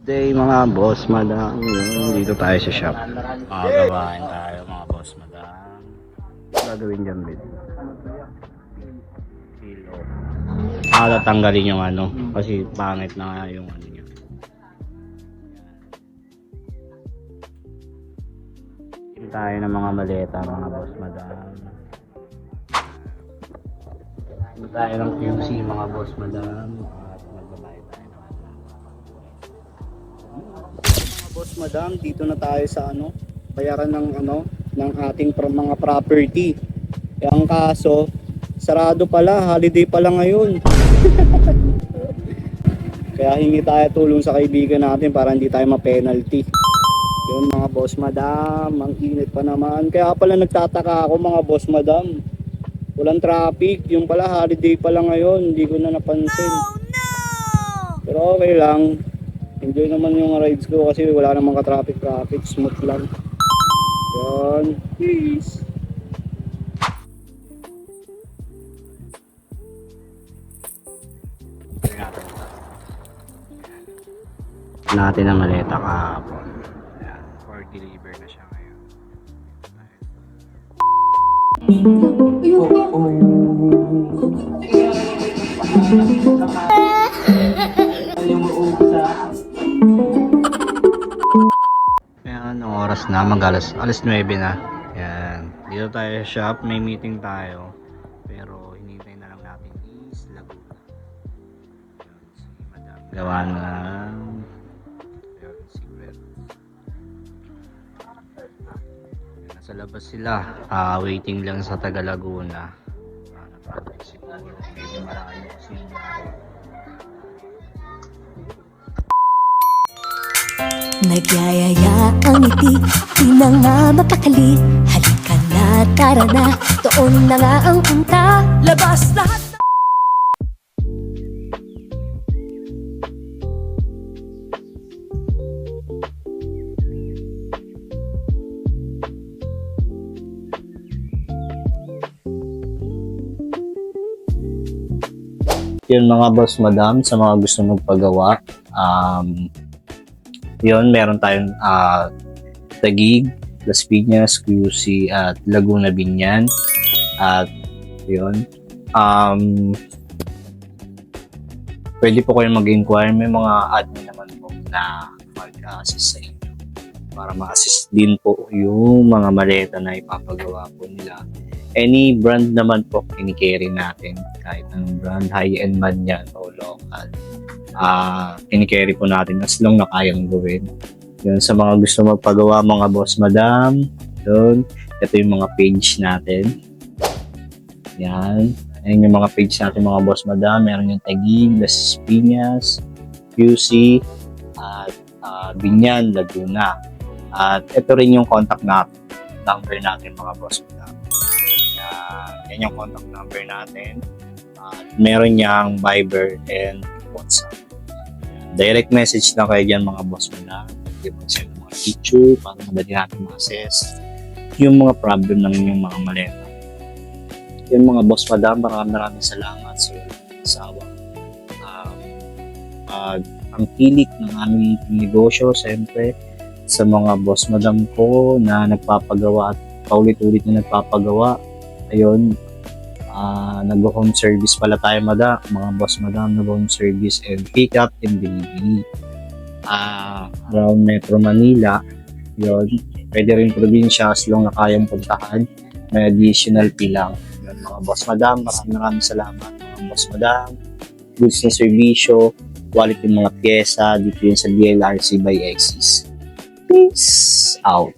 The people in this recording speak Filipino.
Day mga boss, madam. Yun, dito tayo sa shop. Makagawain tayo mga boss, madam. Gagawin dyan, bit. Kilo. Tatanggalin yung ano, kasi pangit na nga yung ano niya. Tingin tayo ng mga maleta mga boss, madam. Tingin tayo ng QC mga boss, madam. At magbabayad tayo ng ano. Mga boss, madam, dito na tayo sa ano, bayaran ng ano, ng ating mga property. Eh, ang kaso, sarado pala, holiday pala ngayon. Kaya hingi tayo tulong sa kaibigan natin para hindi tayo ma-penalty. Yun mga boss, madam, ang init pa naman. Kaya pala nagtataka ako mga boss, madam. Walang traffic, yung pala holiday pala ngayon, hindi ko na napansin. Oh, no! Pero okay lang. Enjoy naman yung rides ko kasi wala namang ka-traffic, smooth lang. Yan, peace. Natin ang maleta kahapon. Ayan, for deliver na siya ngayon. Ayan, anong oras na? Alas 9 na. Ayan, dito tayo sa shop. May meeting tayo. Pero hinihintay na lang natin is Laguna. Ayan, si Madam. Gawa ng secret. Nasa labas sila. Waiting lang sa taga Laguna. Nag-project siguro. Medyo marami kasi Nagyayaya ang ngiti, di na nga mapakali. Halika na, tara na, doon na nga ang punta. Labas lahat na. yun mga boss, madam, sa mga gusto magpagawa. Yun, meron tayong Taguig, Las Piñas, QC at Laguna Binyan. At yun, pwede po kayong mag-inquire. May mga admin naman po na mag-assist sa inyo para ma-assist din po yung mga maleta na ipapagawa po nila. Any brand naman po kini-carry natin, kahit anong brand, high-end man yan o local. Kini-carry po natin as long na kayang gawin. Yun, sa mga gusto magpagawa mga boss, madam, yun, ito yung mga page natin. Yan, ayun yung mga page natin mga boss, madam. Meron yung Taguig, Las Piñas, QC, at Binyan, Laguna. At ito rin yung contact number natin mga boss, madam. Yan yung contact number natin. Meron niyang Viber and WhatsApp. Direct message lang kayo dyan mga boss mo na. Pwede mag-send ng mga picture para madali natin ma-assess yung mga problem ng inyong mga maleta. Yung mga boss madam, maraming salamat sa ang kilik ng aming negosyo. Siyempre sa mga boss madam ko na nagpapagawa at paulit-ulit na nagpapagawa. Ayun, nag-home service pala tayo mga boss madam, nag-home service and pick up and delivery around Metro Manila. Yun, pwede rin probinsya as long na kayang puntahan, may additional fee lang. Yun, mga boss madam, maraming salamat mga boss madam. Goods na servisyo, quality mga pyesa dito yun sa DLRC by Exis. Peace out.